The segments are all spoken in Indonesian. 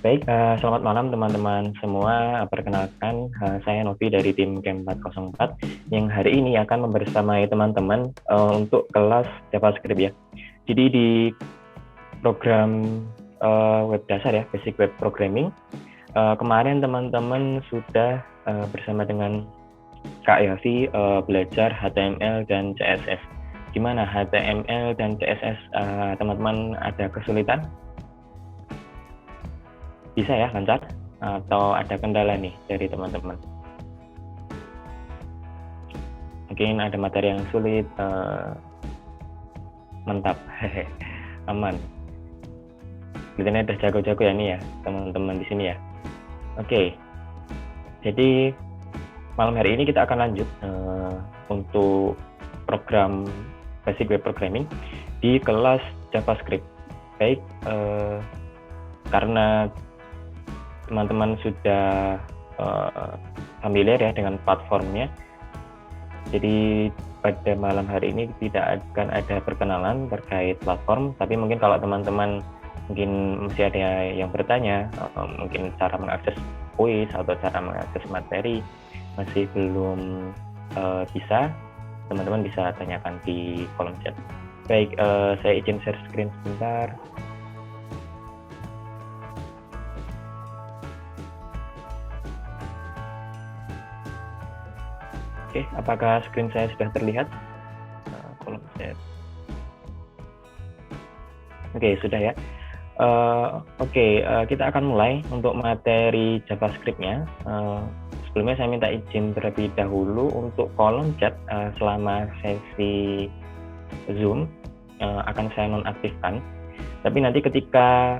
Baik, selamat malam teman-teman semua. Perkenalkan, saya Novi dari tim Camp 404 yang hari ini akan membersamai teman-teman untuk kelas JavaScript ya. Jadi di program web dasar ya, Basic Web Programming, kemarin teman-teman sudah bersama dengan Kak Yavi belajar HTML dan CSS. Gimana HTML dan CSS teman-teman ada kesulitan? Bisa ya lancar atau ada kendala nih dari teman-teman? Mungkin ada materi yang sulit, mantap, aman. Kelihatannya udah jago-jago ya nih ya teman-teman di sini ya. Oke, jadi malam hari ini kita akan lanjut untuk program Basic Web Programming di kelas JavaScript. Baik, karena teman-teman sudah familiar ya dengan platformnya, jadi pada malam hari ini tidak akan ada perkenalan terkait platform, tapi mungkin kalau teman-teman mungkin masih ada yang bertanya, mungkin cara mengakses kuis atau cara mengakses materi masih belum bisa, teman-teman bisa tanyakan di kolom chat. Baik, saya izin share screen sebentar. Oke, apakah screen saya sudah terlihat? Kolom chat. Oke, sudah ya. Kita akan mulai untuk materi JavaScript-nya. Sebelumnya saya minta izin terlebih dahulu untuk kolom chat selama sesi Zoom akan saya nonaktifkan. Tapi nanti ketika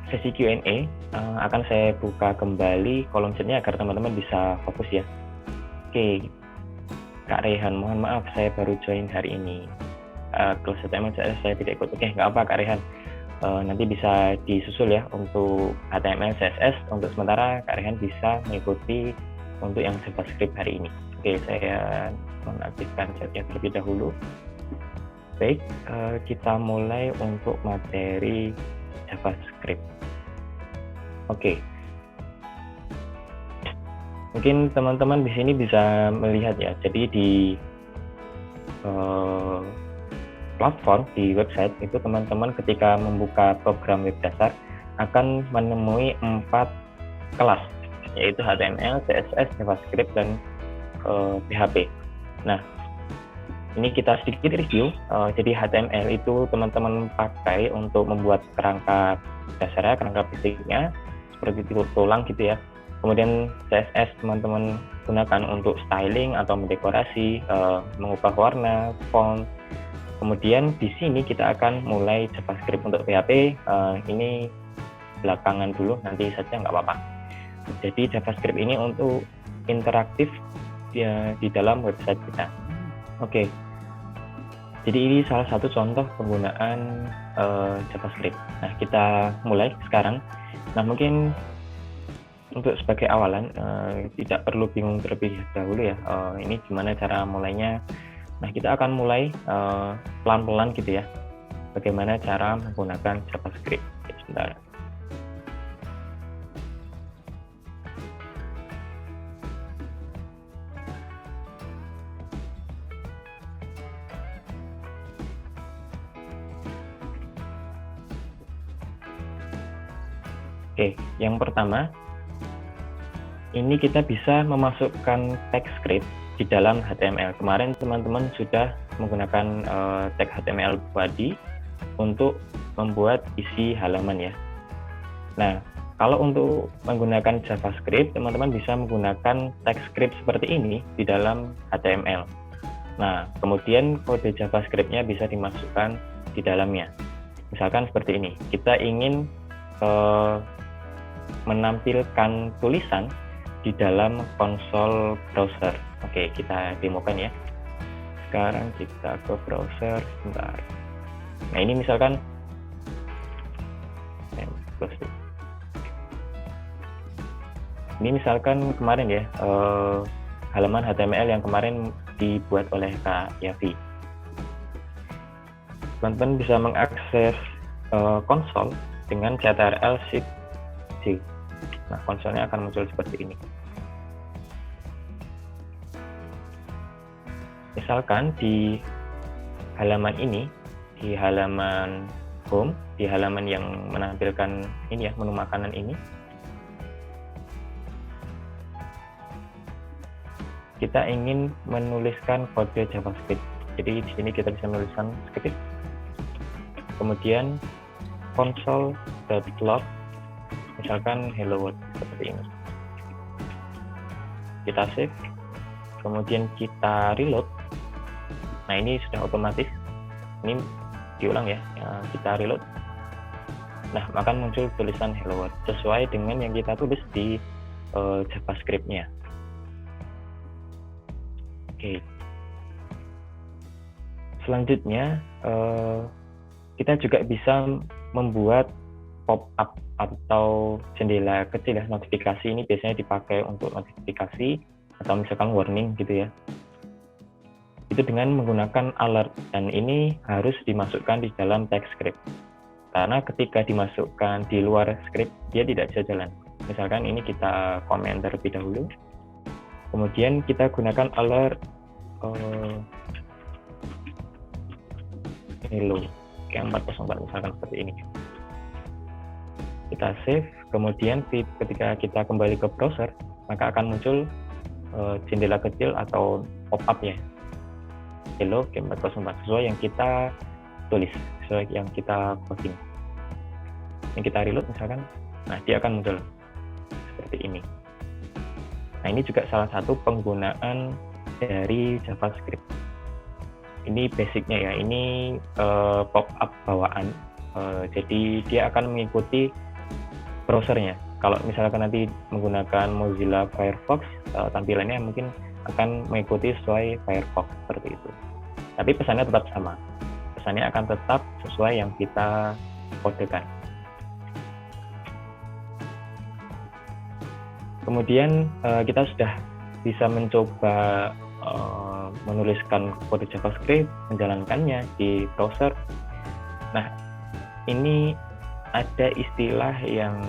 sesi Q&A akan saya buka kembali kolom chatnya agar teman-teman bisa fokus ya. Oke, Kak Rehan, mohon maaf saya baru join hari ini. Kelas HTML saya tidak ikut. Oke, nggak apa Kak Rehan. Nanti bisa disusul ya untuk HTML CSS. Untuk sementara Kak Rehan bisa mengikuti untuk yang JavaScript hari ini. Oke, saya nonaktifkan chatnya terlebih dahulu. Baik, kita mulai untuk materi JavaScript. Oke. Mungkin teman-teman di sini bisa melihat ya. Jadi di platform di website itu teman-teman ketika membuka program web dasar akan menemui 4 kelas, yaitu HTML, CSS, JavaScript, dan PHP. Nah, ini kita sedikit review. Jadi HTML itu teman-teman pakai untuk membuat kerangka dasarnya, kerangka basicnya, seperti tulang gitu ya. Kemudian CSS teman-teman gunakan untuk styling atau mendekorasi, mengubah warna, font. Kemudian di sini kita akan mulai JavaScript. Untuk PHP ini belakangan dulu, nanti saja nggak apa-apa. Jadi JavaScript ini untuk interaktif di dalam website kita. Oke. Jadi ini salah satu contoh penggunaan JavaScript. Nah, kita mulai sekarang. Nah, mungkin untuk sebagai awalan, tidak perlu bingung terlebih dahulu ya, ini gimana cara mulainya. Nah, kita akan mulai pelan-pelan gitu ya, bagaimana cara menggunakan JavaScript. Sebentar. Oke, yang pertama, ini kita bisa memasukkan tag script di dalam HTML. Kemarin teman-teman sudah menggunakan tag HTML body untuk membuat isi halaman ya. Nah, kalau untuk menggunakan JavaScript, teman-teman bisa menggunakan tag script seperti ini di dalam HTML. Nah, kemudian kode JavaScript-nya bisa dimasukkan di dalamnya. Misalkan seperti ini, kita ingin menampilkan tulisan di dalam konsol browser. Oke, kita demokan ya. Sekarang kita ke browser sebentar. Nah, ini misalkan kemarin ya, halaman HTML yang kemarin dibuat oleh Kak Yavi. Teman-teman bisa mengakses konsol dengan CTRL Shift J. Nah, konsolnya akan muncul seperti ini. Misalkan di halaman ini, di halaman home, di halaman yang menampilkan ini ya, menu makanan ini, kita ingin menuliskan kode JavaScript. Jadi di sini kita bisa menuliskan script, kemudian console.log, misalkan hello world seperti ini. Kita save, kemudian kita reload. Nah, ini sudah otomatis. Ini diulang ya, kita reload. Nah, maka muncul tulisan hello world sesuai dengan yang kita tulis di JavaScript-nya. Oke. Selanjutnya kita juga bisa membuat pop-up atau jendela kecil ya, notifikasi. Ini biasanya dipakai untuk notifikasi atau misalkan warning gitu ya. Itu dengan menggunakan alert, dan ini harus dimasukkan di dalam teks script. Karena ketika dimasukkan di luar script, dia tidak bisa jalan. Misalkan ini kita komen terlebih dahulu, kemudian kita gunakan alert hello yang 404 misalkan seperti ini. Kita save, kemudian ketika kita kembali ke browser, maka akan muncul jendela kecil atau pop-up ya, hello game 404, sesuai yang kita tulis, sesuai yang kita coding. Yang kita reload misalkan, nah dia akan muncul seperti ini. Nah, ini juga salah satu penggunaan dari JavaScript. Ini basicnya ya, ini pop-up bawaan. Jadi dia akan mengikuti browsernya. Kalau misalkan nanti menggunakan Mozilla Firefox, tampilannya mungkin akan mengikuti sesuai Firefox seperti itu. Tapi pesannya tetap sama. Pesannya akan tetap sesuai yang kita kodekan. Kemudian kita sudah bisa mencoba menuliskan kode JavaScript, menjalankannya di browser. Nah, ini ada istilah yang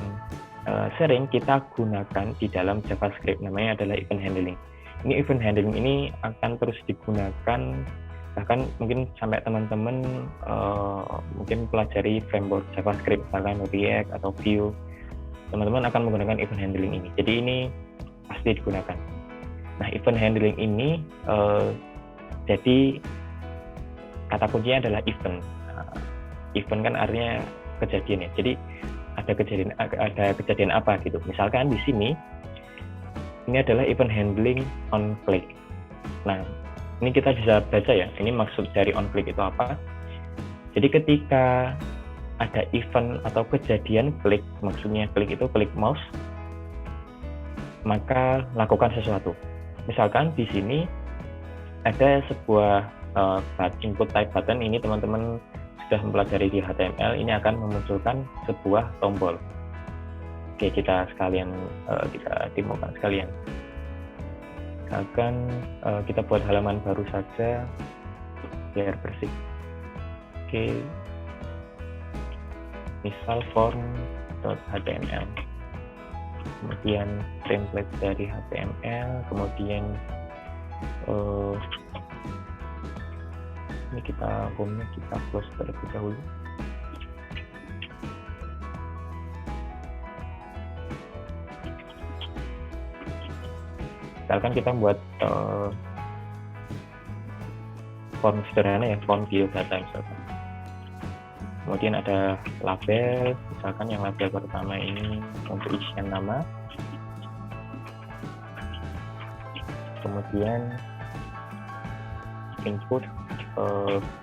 sering kita gunakan di dalam JavaScript, namanya adalah event handling. Ini event handling ini akan terus digunakan, bahkan mungkin sampai teman-teman mungkin pelajari framework JavaScript, misalkan React atau Vue, teman-teman akan menggunakan event handling ini. Jadi ini pasti digunakan. Nah, event handling ini jadi kata kuncinya adalah event. Event kan artinya kejadian ya. Jadi ada kejadian apa gitu. Misalkan di sini ini adalah event handling on click. Nah, ini kita bisa baca ya. Ini maksud dari on click itu apa? Jadi ketika ada event atau kejadian klik, maksudnya klik itu klik mouse, maka lakukan sesuatu. Misalkan di sini ada sebuah input type button, ini teman-teman sudah mempelajari di HTML, ini akan memunculkan sebuah tombol. Oke, kita sekalian kita demokan sekalian. Misalkan kita buat halaman baru saja biar bersih. Oke, misal form.html, kemudian template dari HTML, kemudian ini kita home-nya kita close terlebih dahulu. Misalkan kita buat form sederhana ya, form biodata misalkan. Kemudian ada label, misalkan yang label pertama ini untuk isian nama. Kemudian input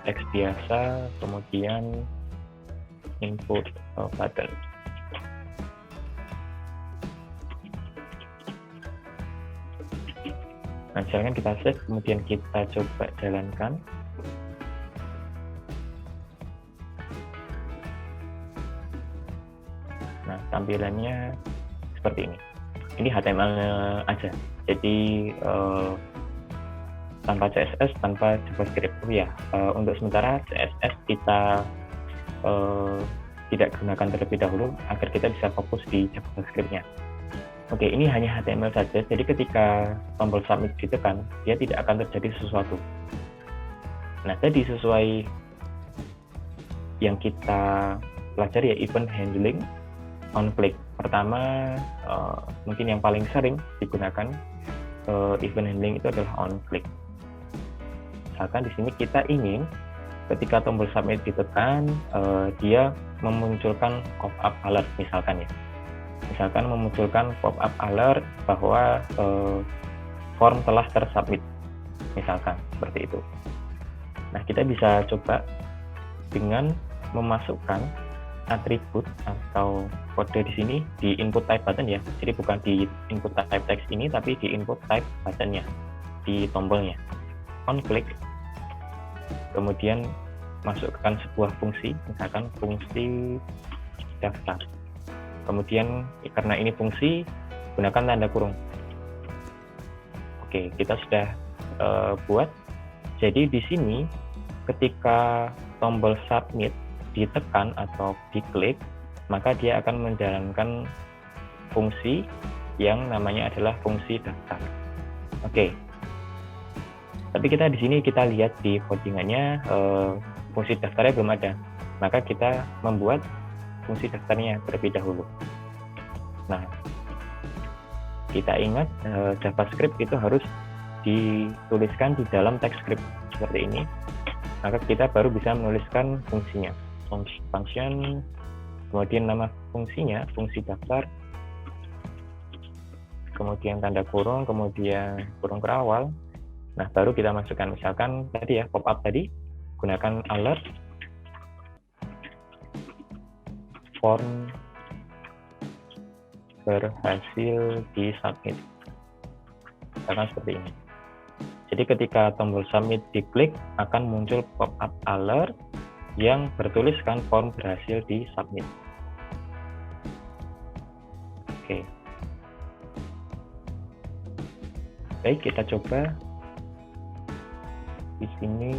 teks biasa, kemudian input button. Nah, misalkan kita save, kemudian kita coba jalankan. Nah, tampilannya seperti ini. Ini HTML aja. Jadi tanpa CSS, tanpa JavaScript. Oh ya, untuk sementara CSS kita tidak gunakan terlebih dahulu agar kita bisa fokus di JavaScript-nya. Oke, ini hanya HTML saja, jadi ketika tombol submit ditekan, dia tidak akan terjadi sesuatu. Nah, tadi sesuai yang kita pelajari ya, event handling on click. Pertama, mungkin yang paling sering digunakan event handling itu adalah on click. Misalkan di sini kita ingin ketika tombol submit ditekan, dia memunculkan pop-up alert misalkan ya. Misalkan memunculkan pop-up alert bahwa form telah tersubmit, misalkan seperti itu. Nah, kita bisa coba dengan memasukkan atribut atau kode di sini di input type button ya. Jadi bukan di input type text ini, tapi di input type buttonnya, di tombolnya. On click, kemudian masukkan sebuah fungsi, misalkan fungsi daftar. Kemudian karena ini fungsi, gunakan tanda kurung. Oke, kita sudah buat. Jadi di sini ketika tombol submit ditekan atau diklik, maka dia akan menjalankan fungsi yang namanya adalah fungsi daftar. Oke. Tapi kita di sini kita lihat di codingannya fungsi daftarnya belum ada. Maka kita membuat fungsi daftarnya terlebih dahulu. Nah, kita ingat JavaScript itu harus dituliskan di dalam text script seperti ini. Maka kita baru bisa menuliskan fungsinya. Function, kemudian nama fungsinya, fungsi daftar, kemudian tanda kurung, kemudian kurung kerawal. Nah, baru kita masukkan misalkan tadi ya, pop-up tadi, gunakan alert form berhasil di-submit. Misalkan seperti ini. Jadi ketika tombol submit diklik, akan muncul pop-up alert yang bertuliskan form berhasil di-submit. Oke. Baik, kita coba di sini.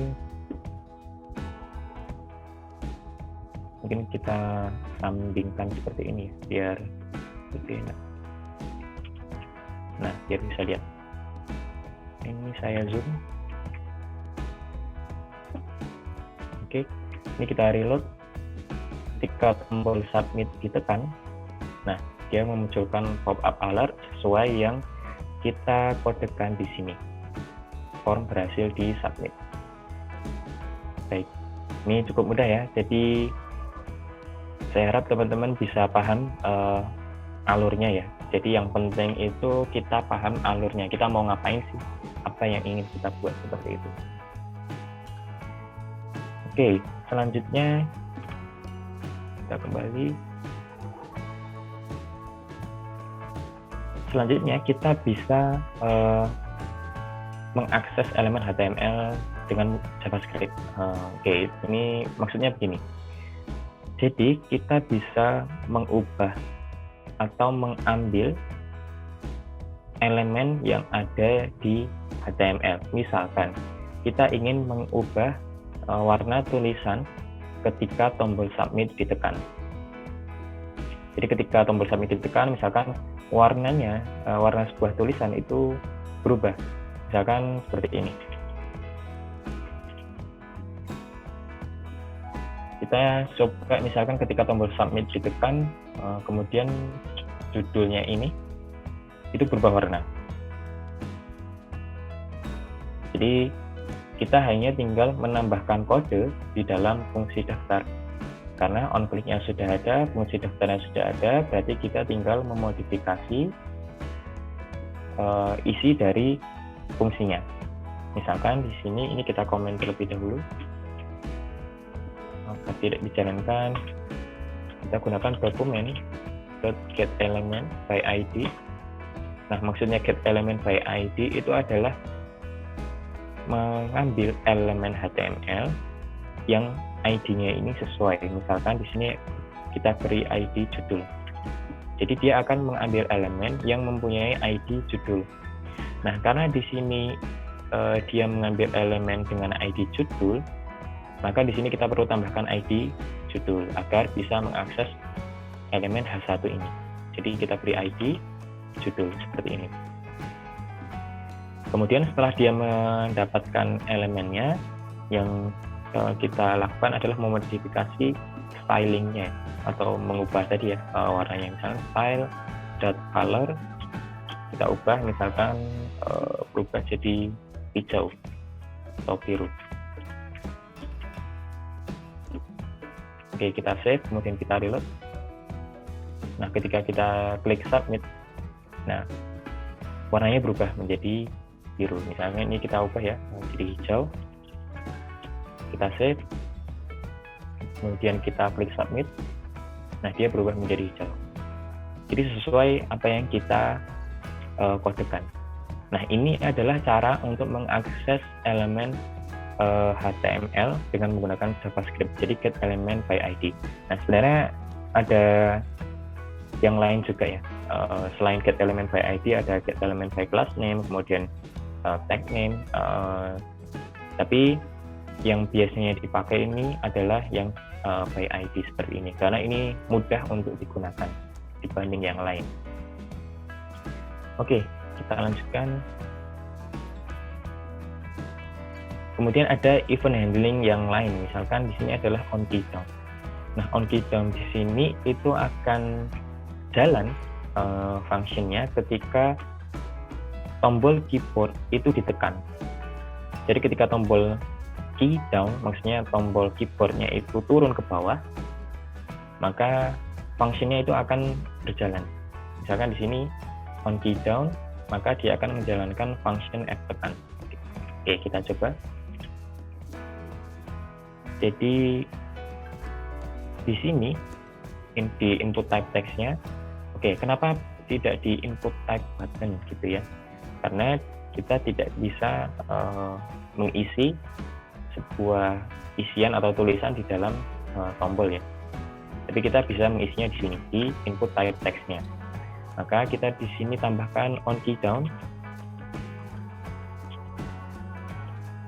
Mungkin kita sambingkan seperti ini biar lebih enak. Nah, biar bisa lihat. Ini saya zoom. Oke, ini kita reload. Ketika tombol submit ditekan, nah dia memunculkan pop-up alert sesuai yang kita kodekan di sini. Form berhasil di-submit. Baik, ini cukup mudah ya. Jadi saya harap teman-teman bisa paham alurnya ya. Jadi yang penting itu kita paham alurnya. Kita mau ngapain sih? Apa yang ingin kita buat seperti itu. Oke, selanjutnya kita kembali. Selanjutnya kita bisa mengakses elemen HTML dengan JavaScript. Oke, ini maksudnya begini. Jadi kita bisa mengubah atau mengambil elemen yang ada di HTML. Misalkan kita ingin mengubah warna tulisan ketika tombol submit ditekan. Jadi ketika tombol submit ditekan, misalkan warnanya, warna sebuah tulisan itu berubah. Misalkan seperti ini. Kita coba misalkan ketika tombol submit ditekan, kemudian judulnya ini itu berubah warna. Jadi kita hanya tinggal menambahkan kode di dalam fungsi daftar. Karena on click-nya sudah ada, fungsi daftarnya sudah ada, berarti kita tinggal memodifikasi isi dari fungsinya. Misalkan di sini ini kita komen terlebih dahulu. Maka tidak dijalankan, kita gunakan dokumen .getElement by ID. Nah, maksudnya getElement by ID itu adalah mengambil elemen HTML yang ID-nya ini sesuai. Misalkan di sini kita beri ID judul. Jadi dia akan mengambil elemen yang mempunyai ID judul. Nah, karena di sini dia mengambil elemen dengan ID judul, maka di sini kita perlu tambahkan ID judul agar bisa mengakses elemen H1 ini. Jadi kita beri ID judul seperti ini. Kemudian setelah dia mendapatkan elemennya, yang kita lakukan adalah memodifikasi stylingnya atau mengubah tadi ya warnanya. Misalnya style.color kita ubah, misalkan berubah jadi hijau atau biru. Oke, kita save, kemudian kita reload. Nah, ketika kita klik submit, nah warnanya berubah menjadi biru. Misalnya ini kita ubah ya jadi hijau. Kita save, kemudian kita klik submit. Nah, dia berubah menjadi hijau. Jadi sesuai apa yang kita kodekan. Nah, ini adalah cara untuk mengakses elemen HTML dengan menggunakan JavaScript. Jadi get element by ID. Nah, sebenarnya ada yang lain juga ya. Selain get element by ID, ada get element by class name, kemudian tag name. Tapi yang biasanya dipakai ini adalah yang by ID seperti ini, karena ini mudah untuk digunakan dibanding yang lain. Oke, kita lanjutkan. Kemudian ada event handling yang lain, misalkan di sini adalah onKeyDown. Nah, onKeyDown di sini itu akan jalan fungsinya ketika tombol keyboard itu ditekan. Jadi ketika tombol key down, maksudnya tombol keyboardnya itu turun ke bawah, maka fungsinya itu akan berjalan. Misalkan di sini on key down, maka dia akan menjalankan function F tekan. Oke, kita coba. Jadi di sini di input type text-nya, oke, kenapa tidak di input type button gitu ya? Karena kita tidak bisa mengisi sebuah isian atau tulisan di dalam tombol ya. Tapi kita bisa mengisinya di sini di input type text-nya. Maka kita di sini tambahkan on key down.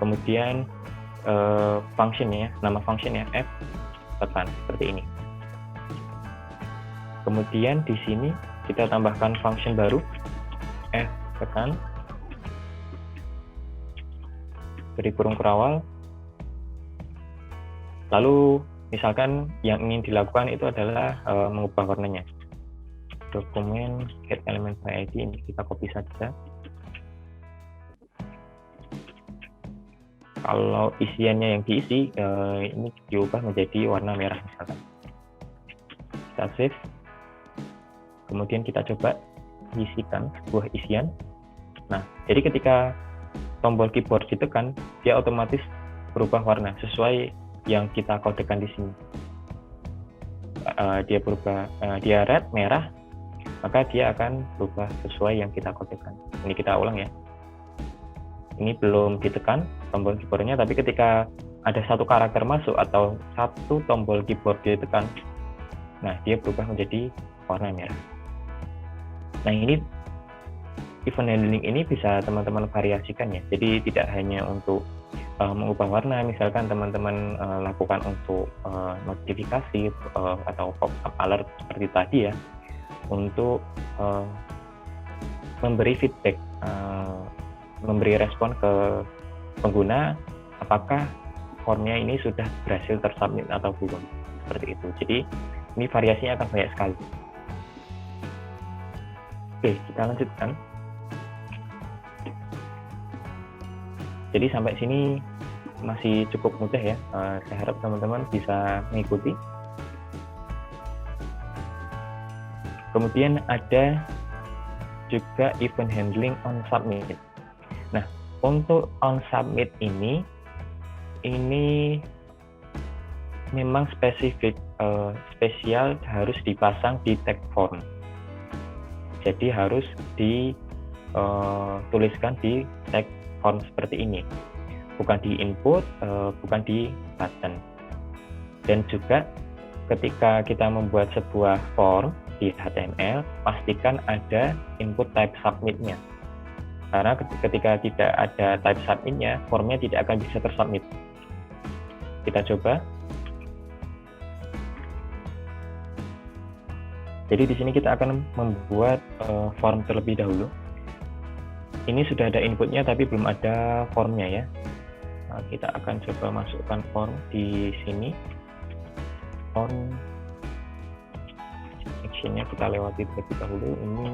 Kemudian functionnya, nama functionnya F tekan seperti ini. Kemudian di sini kita tambahkan function baru F tekan, beri kurung kurawal. Lalu misalkan yang ingin dilakukan itu adalah mengubah warnanya. Dokumen get element by ID ini kita copy saja. Kalau isiannya yang diisi ini diubah menjadi warna merah misalkan. Kita save. Kemudian kita coba isikan sebuah isian. Nah, jadi ketika tombol keyboard ditekan, dia otomatis berubah warna sesuai yang kita kodekan di sini. Dia berubah, dia red, merah, maka dia akan berubah sesuai yang kita kodekan. Ini kita ulang ya. Ini belum ditekan tombol keyboardnya, tapi ketika ada satu karakter masuk atau satu tombol keyboard ditekan, nah dia berubah menjadi warna merah. Nah, ini event handling ini bisa teman-teman variasikan ya. Jadi tidak hanya untuk mengubah warna, misalkan teman-teman lakukan untuk notifikasi atau pop-up alert seperti tadi ya, untuk memberi feedback, memberi respon ke pengguna apakah formnya ini sudah berhasil tersubmit atau belum, seperti itu. Jadi ini variasinya akan banyak sekali. Oke, kita lanjutkan. Jadi sampai sini masih cukup mudah ya. Saya harap teman-teman bisa mengikuti. Kemudian ada juga event handling on submit. Nah, untuk on submit ini memang spesial harus dipasang di tag form. Jadi harus dituliskan di tag form seperti ini, bukan di input, bukan di button. Dan juga ketika kita membuat sebuah form di HTML, pastikan ada input type submit-nya. Karena ketika tidak ada type submit-nya, formnya tidak akan bisa tersubmit. Kita coba. Jadi di sini kita akan membuat form terlebih dahulu. Ini sudah ada inputnya tapi belum ada formnya ya. Nah, kita akan coba masukkan form di sini. Form actionnya kita lewati terlebih dahulu. Ini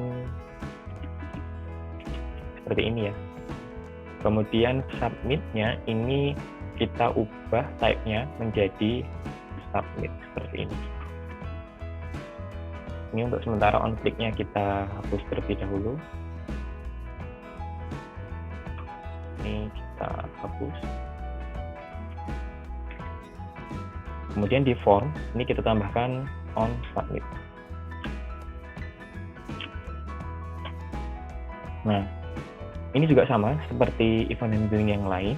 seperti ini ya. Kemudian submit-nya ini kita ubah type-nya menjadi submit seperti ini. Ini untuk sementara on click-nya kita hapus terlebih dahulu. Ini kita hapus. Kemudian di form ini kita tambahkan on submit. Nah, ini juga sama seperti event handling yang lain.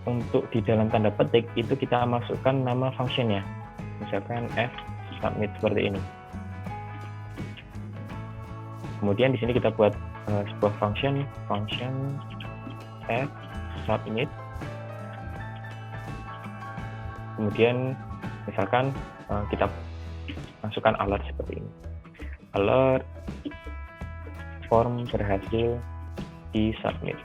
Untuk di dalam tanda petik itu kita masukkan nama functionnya, misalkan f submit seperti ini. Kemudian di sini kita buat sebuah function f submit. Kemudian misalkan kita masukkan alert seperti ini. Alert form berhasil di submit.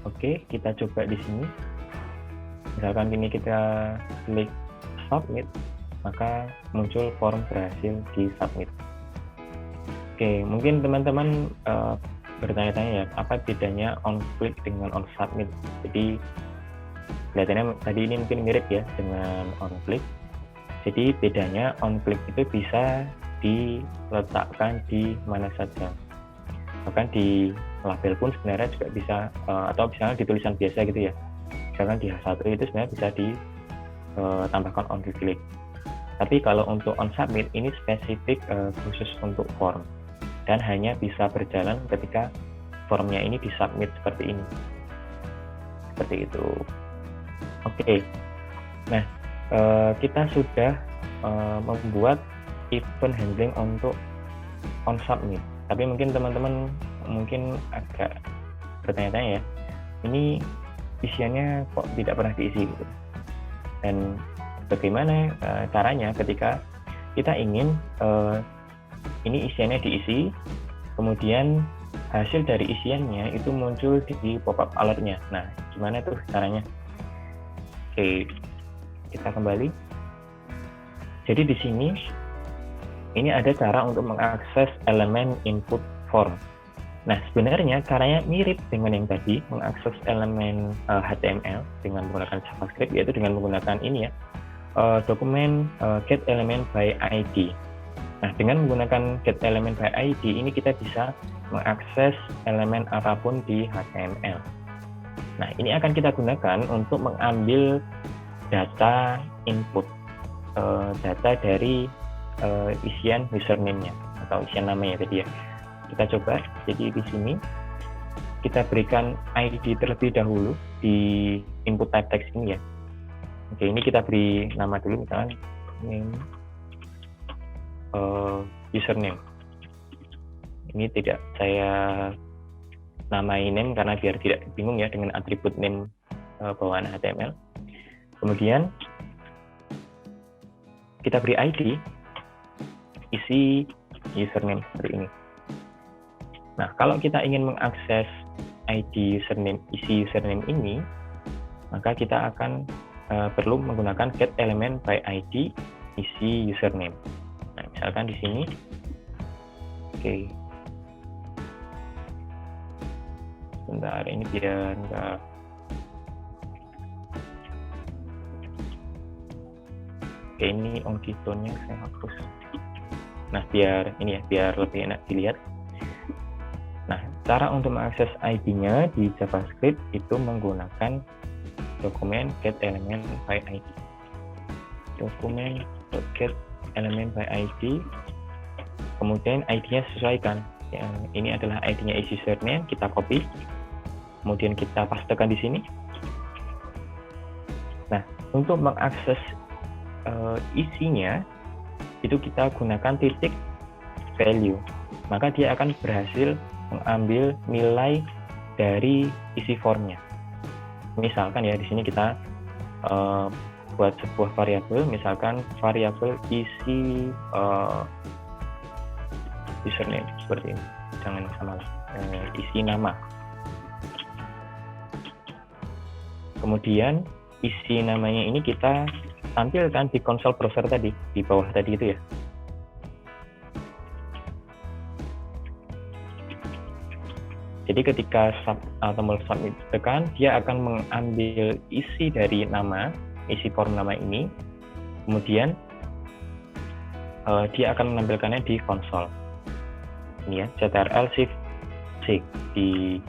Oke, kita coba di sini. Misalkan ini kita klik submit, maka muncul form berhasil di submit. Oke, mungkin teman-teman bertanya-tanya ya, apa bedanya on click dengan on submit? Jadi kelihatannya tadi ini mungkin mirip ya dengan on click. Jadi bedanya on click itu bisa diletakkan di mana saja. Bahkan di label pun sebenarnya juga bisa, atau misalnya di tulisan biasa gitu ya. Misalkan di H1 itu sebenarnya bisa ditambahkan on click. Tapi kalau untuk on submit ini spesifik khusus untuk form dan hanya bisa berjalan ketika formnya ini disubmit seperti ini. Seperti itu. Oke. Nah, kita sudah membuat event handling untuk on submit. Tapi mungkin teman-teman mungkin agak bertanya-tanya ya, ini isiannya kok tidak pernah diisi gitu. Dan bagaimana caranya ketika kita ingin ini isiannya diisi, kemudian hasil dari isiannya itu muncul di pop-up alertnya. Nah, gimana tuh caranya? Oke, kita kembali. Jadi di sini ini ada cara untuk mengakses elemen input form. Nah, sebenarnya caranya mirip dengan yang tadi, mengakses elemen HTML dengan menggunakan JavaScript, yaitu dengan menggunakan ini ya, dokumen get element by ID. Nah, dengan menggunakan get element by ID ini kita bisa mengakses elemen apapun di HTML. Nah, ini akan kita gunakan untuk mengambil data input, data dari isian username-nya atau isian namanya tadi ya. Kita coba. Jadi di sini kita berikan ID terlebih dahulu di input type text ini ya. Oke, ini kita beri nama dulu, misalkan name, username. Ini tidak saya namai name karena biar tidak bingung ya dengan atribut name bawaan HTML. Kemudian kita beri ID, isi username seperti ini. Nah, kalau kita ingin mengakses ID username, isi username ini, maka kita akan perlu menggunakan get element by ID isi username. Nah, misalkan di sini, oke, sebentar ini biar enggak. Oke, ini OnKeyTone-nya saya hapus. Nah, biar ini ya, biar lebih enak dilihat. Nah, cara untuk mengakses ID-nya di JavaScript itu menggunakan dokumen get element by ID. Dokumen get element by ID. Kemudian ID-nya sesuaikan. Ya, ini adalah ID-nya isi username, kita copy. Kemudian kita pastekan di sini. Nah, untuk mengakses isinya itu kita gunakan titik value, maka dia akan berhasil mengambil nilai dari isi formnya. Misalkan ya di sini kita buat sebuah variabel, misalkan variabel isi username seperti ini, jangan salah, isi nama. Kemudian isi namanya ini kita tampilkan di konsol browser tadi, di bawah tadi itu ya. Jadi ketika tombol submit tekan, dia akan mengambil isi dari nama, isi form nama ini, kemudian dia akan menampilkannya di konsol. Ini ya, Ctrl Shift C di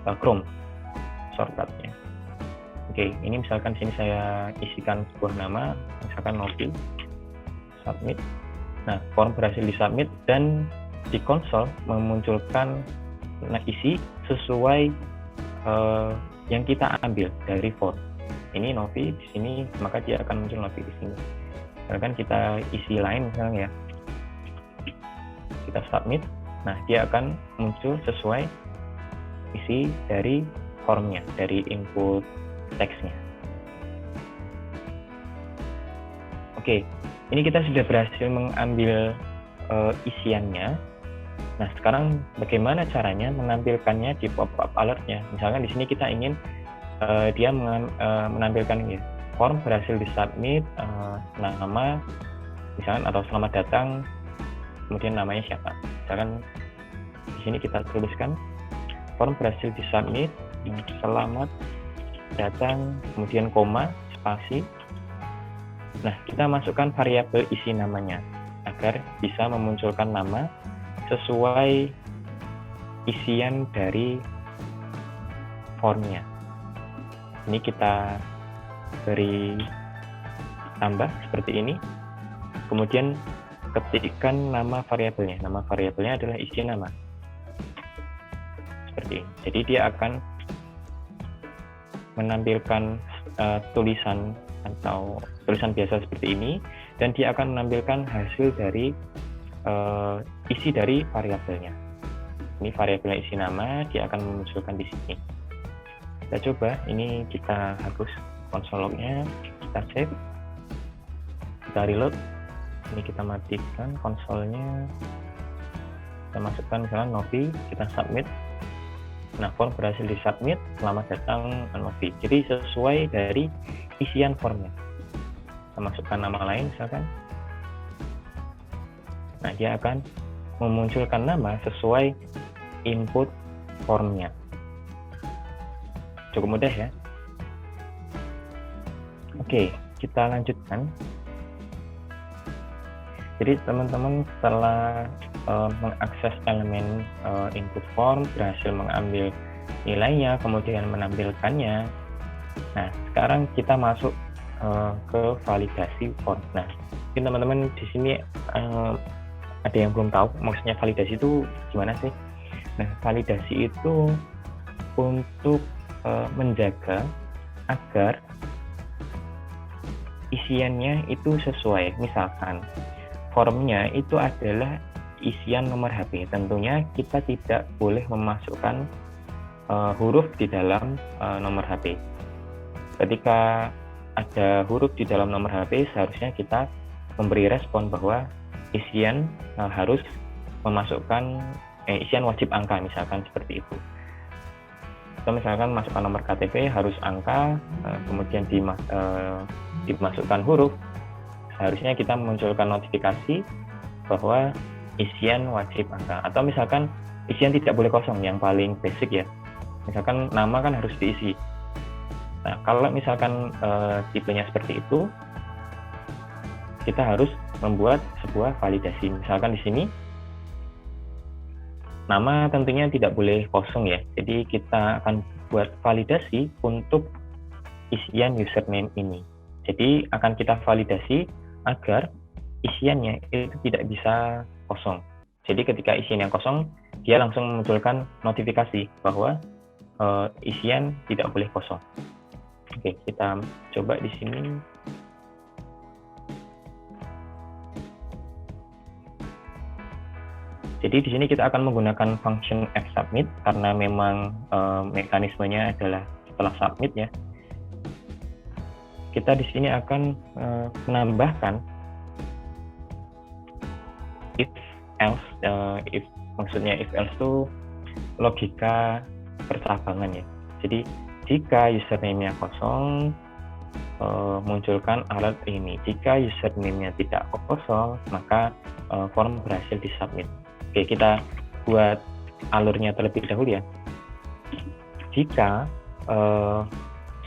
Chrome shortcutnya. Oke, ini misalkan sini saya isikan sebuah nama, misalkan Novi, submit. Nah, form berhasil disubmit dan di konsol memunculkan isi sesuai yang kita ambil dari form. Ini Novi di sini, maka dia akan muncul Novi di sini. Misalkan kita isi lain misalnya ya, kita submit. Nah, dia akan muncul sesuai isi dari formnya, dari input teksnya. Oke, ini kita sudah berhasil mengambil isiannya. Nah, sekarang bagaimana caranya menampilkannya di pop-up alertnya? Misalkan di sini kita ingin dia menampilkan ini, form berhasil disubmit, nama, misalkan, atau selamat datang, kemudian namanya siapa. Misalkan di sini kita tuliskan form berhasil disubmit, selamat datang, kemudian koma, spasi. Nah, kita masukkan variabel isi namanya agar bisa memunculkan nama sesuai isian dari formnya. Ini kita beri tambah seperti ini. Kemudian ketikkan nama variabelnya. Nama variabelnya adalah isi nama. Seperti ini. Jadi dia akan menampilkan tulisan atau tulisan biasa seperti ini, dan dia akan menampilkan hasil dari isi dari variabelnya. Ini variabelnya isi nama, dia akan memunculkan di sini. Kita coba, ini kita hapus console log-nya, kita save, kita reload, ini kita matikan konsolnya, kita masukkan misalnya Novi, kita submit. Nah, form berhasil disubmit, selamat datang Novi. Jadi sesuai dari isian formnya. Kita masukkan nama lain misalkan. Nah, dia akan memunculkan nama sesuai input formnya. Cukup mudah ya. Oke, kita lanjutkan. Jadi teman-teman setelah mengakses elemen input form, berhasil mengambil nilainya, kemudian menampilkannya. Nah, sekarang kita masuk ke validasi form. Nah, mungkin teman-teman di sini ada yang belum tahu maksudnya validasi itu gimana sih? Nah, validasi itu untuk menjaga agar isiannya itu sesuai. Misalkan formnya itu adalah isian nomor HP. Tentunya kita tidak boleh memasukkan huruf di dalam nomor HP. Ketika ada huruf di dalam nomor HP, seharusnya kita memberi respon bahwa isian harus memasukkan isian wajib angka, misalkan seperti itu. Atau misalkan masukkan nomor KTP harus angka, kemudian dimasukkan huruf, seharusnya kita memunculkan notifikasi bahwa isian wajib angka. Atau misalkan isian tidak boleh kosong, yang paling basic ya. Misalkan nama kan harus diisi. Nah, kalau misalkan tipenya seperti itu, kita harus membuat sebuah validasi. Misalkan di sini nama tentunya tidak boleh kosong ya. Jadi kita akan buat validasi untuk isian username ini. Jadi akan kita validasi agar isiannya itu tidak bisa kosong. Jadi ketika isian yang kosong, dia langsung memunculkan notifikasi bahwa isian tidak boleh kosong. Oke, kita coba di sini. Jadi di sini kita akan menggunakan function fSubmit karena memang mekanismenya adalah setelah submit ya, kita di sini akan menambahkan if else. Maksudnya if else itu logika percabangan ya. Jadi jika username-nya kosong, munculkan alert ini. Jika username-nya tidak kosong, maka form berhasil disubmit. Oke, kita buat alurnya terlebih dahulu ya. Jika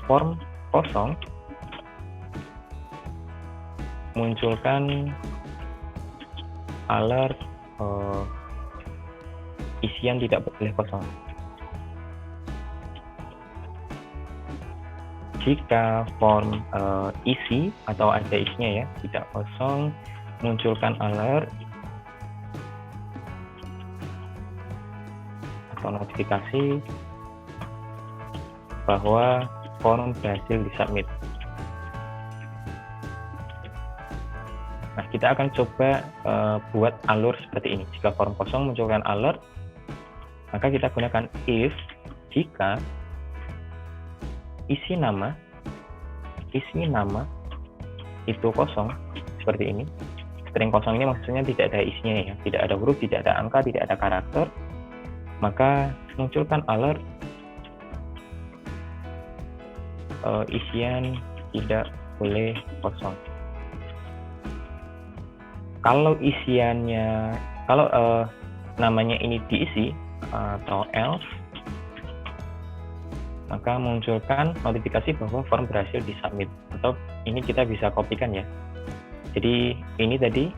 form kosong, munculkan alert isian tidak boleh kosong. Jika form isi atau ada isinya ya tidak kosong, munculkan alert atau notifikasi bahwa form berhasil disubmit. Nah, kita akan coba buat alur seperti ini. Jika form kosong munculkan alert, maka kita gunakan if jika isi nama itu kosong, seperti ini. String kosong ini maksudnya tidak ada isinya ya, tidak ada huruf, tidak ada angka, tidak ada karakter, maka munculkan alert isian tidak boleh kosong. Kalau namanya ini diisi atau else, maka munculkan notifikasi bahwa form berhasil disubmit. Atau ini kita bisa kopikan ya. Jadi ini tadi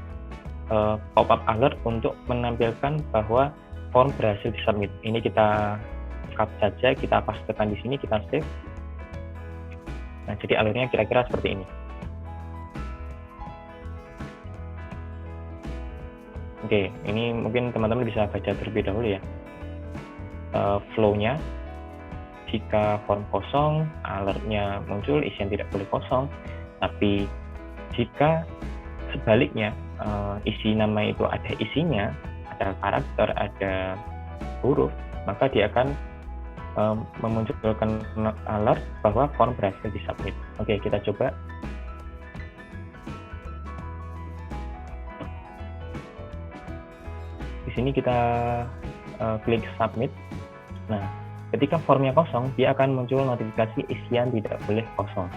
pop-up alert untuk menampilkan bahwa form berhasil disubmit. Ini kita cut saja, kita pastekan di sini, kita save. Nah, jadi alurnya kira-kira seperti ini. Oke, ini mungkin teman-teman bisa baca terlebih dahulu ya. Flow-nya, jika form kosong, alertnya muncul, isian tidak boleh kosong. Tapi jika sebaliknya, isi nama itu ada isinya, ada karakter, ada huruf, maka dia akan memunculkan alert bahwa form berhasil disubmit. Oke, kita coba. Di sini kita klik submit. Nah, ketika formnya kosong, dia akan muncul notifikasi isian tidak boleh kosong.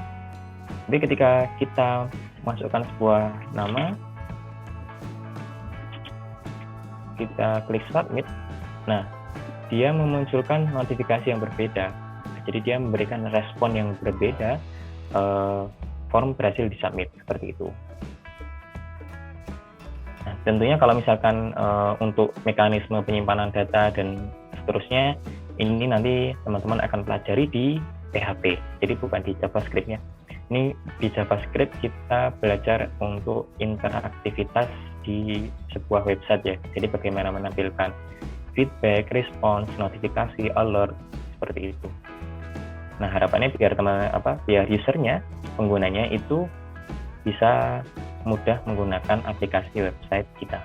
Jadi ketika kita masukkan sebuah nama, kita klik submit, nah dia memunculkan notifikasi yang berbeda. Jadi dia memberikan respon yang berbeda, form berhasil disubmit, seperti itu. Nah, tentunya kalau misalkan untuk mekanisme penyimpanan data dan seterusnya, ini nanti teman-teman akan pelajari di PHP, jadi bukan di JavaScript-nya. Ini di JavaScript kita belajar untuk interaktivitas di sebuah website ya. Jadi bagaimana menampilkan feedback, respons, notifikasi, alert, seperti itu. Nah, harapannya biar biar usernya, penggunanya itu bisa mudah menggunakan aplikasi website kita.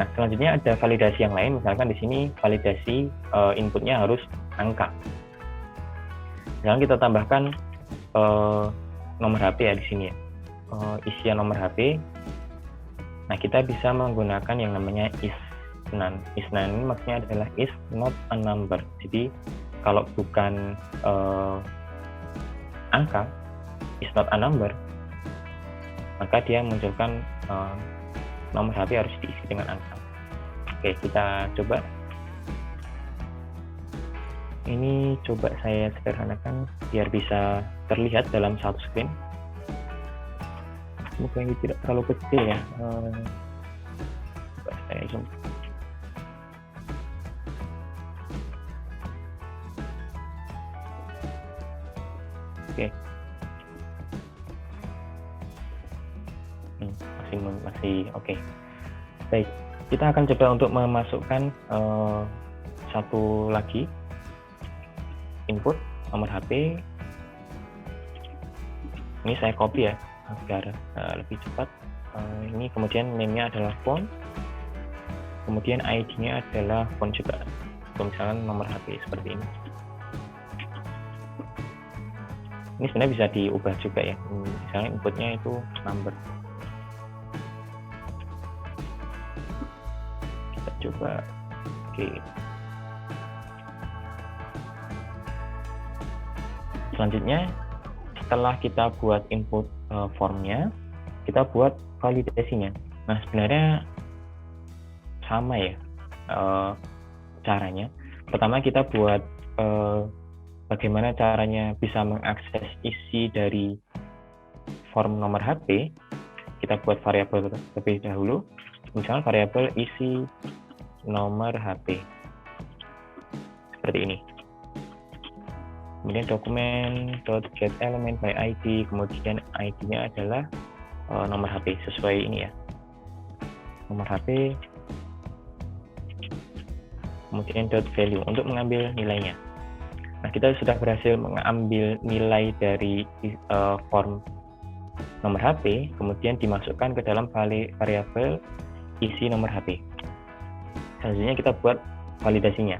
Nah, selanjutnya ada validasi yang lain. Misalkan di sini validasi inputnya harus angka. Misalkan kita tambahkan nomor HP ya di sini ya, isian nomor HP. Nah, kita bisa menggunakan yang namanya is none. Is none ini maksudnya adalah is not a number. Jadi kalau bukan angka, is not a number, maka dia munculkan nomor HP harus diisi dengan angka. Oke, kita coba. Ini coba saya sederhanakan biar bisa terlihat dalam satu screen. Semoga ini tidak terlalu kecil ya. Coba saya zoom. Oke. Masih oke. Baik, kita akan coba untuk memasukkan satu lagi input nomor HP. Ini saya copy ya agar lebih cepat. Ini kemudian name-nya adalah phone, kemudian ID-nya adalah phone juga. Misalkan nomor HP seperti ini. Ini sebenarnya bisa diubah juga ya. Misalnya inputnya itu number. Kita coba. Oke. Selanjutnya, setelah kita buat input formnya, kita buat validasinya. Nah, sebenarnya sama ya caranya. Pertama kita buat bagaimana caranya bisa mengakses isi dari form nomor HP. Kita buat variabel terlebih dahulu. Misalnya variabel isi nomor HP. Seperti ini. Kemudian dokumen.getElement by ID, kemudian ID-nya adalah nomor HP sesuai ini ya. Nomor HP, kemudian .value untuk mengambil nilainya. Nah, kita sudah berhasil mengambil nilai dari form nomor HP, kemudian dimasukkan ke dalam variabel isi nomor HP. Selanjutnya kita buat validasinya.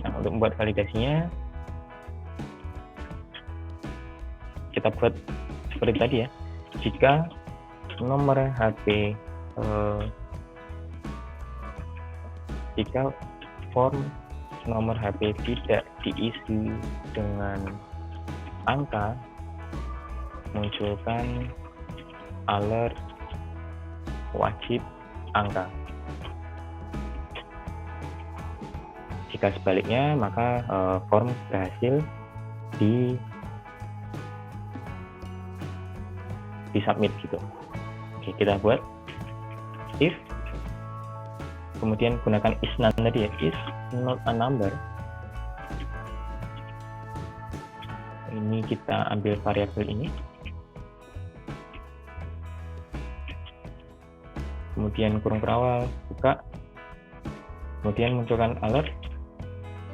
Nah, untuk membuat validasinya, kita buat seperti tadi ya. Jika nomor HP, jika form nomor HP tidak diisi dengan angka, munculkan alert wajib angka. Jika sebaliknya, maka form berhasil di-submit gitu. Oke, kita buat if, kemudian gunakan is none tadi ya, is not a number. Ini kita ambil variabel ini. Kemudian kurung perawal, buka. Kemudian munculkan alert,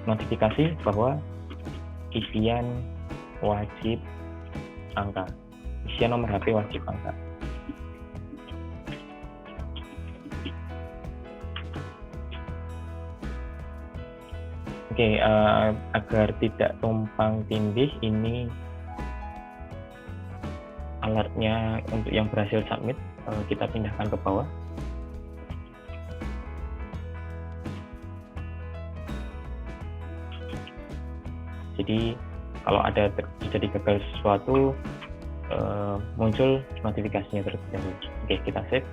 notifikasi bahwa isian wajib angka. Isian nomor HP wajib angka. Oke, agar tidak tumpang tindih, ini alertnya untuk yang berhasil submit, kita pindahkan ke bawah. Jadi kalau ada terjadi gagal sesuatu, muncul notifikasinya terlebih dahulu. Oke, kita save.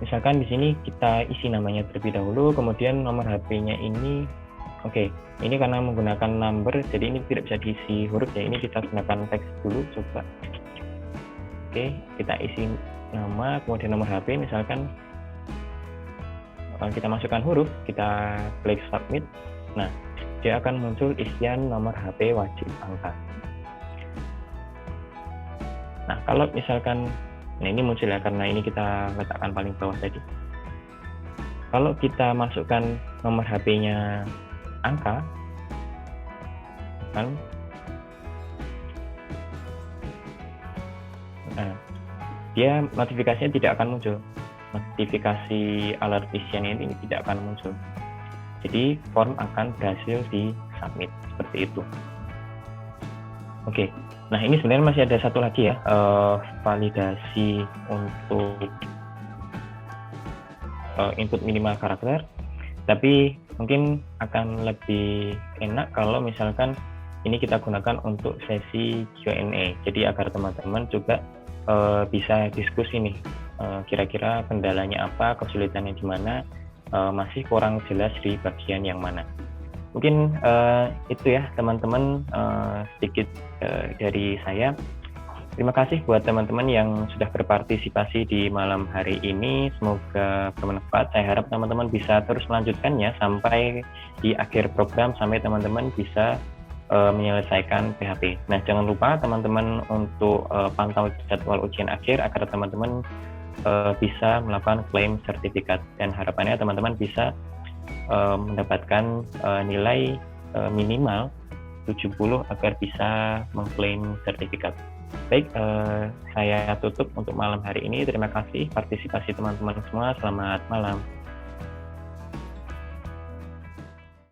Misalkan di sini kita isi namanya terlebih dahulu, kemudian nomor HP-nya ini, oke, ini karena menggunakan number, jadi ini tidak bisa diisi huruf ya, ini kita gunakan teks dulu, coba. Oke, kita isi nama, kemudian nomor HP, misalkan kita masukkan huruf, kita klik submit, nah, dia akan muncul isian nomor HP wajib angka. Nah, kalau misalkan, nah ini muncul ya, karena ini kita letakkan paling bawah tadi. Kalau kita masukkan nomor HP-nya angka, kan, nah, dia notifikasinya tidak akan muncul. Notifikasi alert isian ini tidak akan muncul. Jadi form akan berhasil di-submit, seperti itu. Oke, nah ini sebenarnya masih ada satu lagi ya, validasi untuk input minimal karakter, tapi mungkin akan lebih enak kalau misalkan ini kita gunakan untuk sesi Q&A, jadi agar teman-teman juga bisa diskusi nih, kira-kira kendalanya apa, kesulitannya di mana, masih kurang jelas di bagian yang mana. Mungkin itu ya teman-teman, sedikit dari saya. Terima kasih buat teman-teman yang sudah berpartisipasi di malam hari ini. Semoga bermanfaat. Saya harap teman-teman bisa terus melanjutkannya sampai di akhir program, sampai teman-teman bisa menyelesaikan PHP. Nah, jangan lupa teman-teman untuk pantau jadwal ujian akhir agar teman-teman bisa melakukan klaim sertifikat, dan harapannya teman-teman bisa mendapatkan nilai minimal 70 agar bisa mengklaim sertifikat. Baik, saya tutup untuk malam hari ini. Terima kasih partisipasi teman-teman semua. Selamat malam.